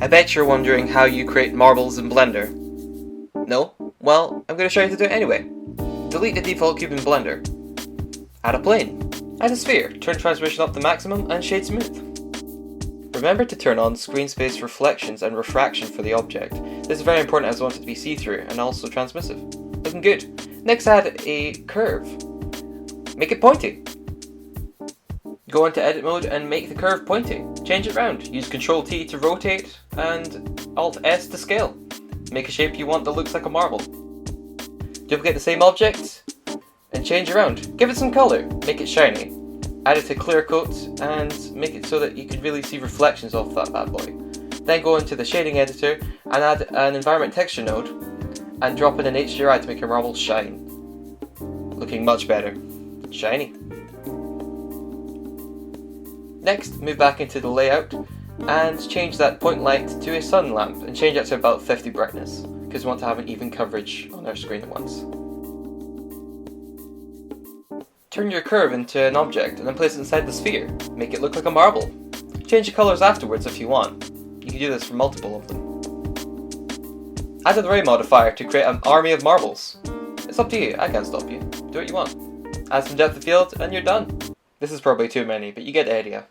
I bet you're wondering how you create marbles in Blender. No? Well, I'm going to show you how to do it anyway. Delete the default cube in Blender. Add a plane. Add a sphere. Turn transmission up to maximum and shade smooth. Remember to turn on screen space reflections and refraction for the object. This is very important as I want it to be see-through and also transmissive. Looking good. Next, add a curve. Make it pointy. Go into edit mode and make the curve pointy. Change it round. Use Ctrl T to rotate and Alt S to scale. Make a shape you want that looks like a marble. Duplicate the same object and change around. Give it some colour. Make it shiny. Add it to clear coat and make it so that you can really see reflections of that bad boy. Then go into the shading editor and add an environment texture node and drop in an HDRI to make your marble shine. Looking much better. Shiny. Next, move back into the layout and change that point light to a sun lamp and change that to about 50 brightness because we want to have an even coverage on our screen at once. Turn your curve into an object and then place it inside the sphere. Make it look like a marble. Change the colours afterwards if you want. You can do this for multiple of them. Add an array modifier to create an army of marbles. It's up to you, I can't stop you. Do what you want. Add some depth of field and you're done. This is probably too many, but you get the idea.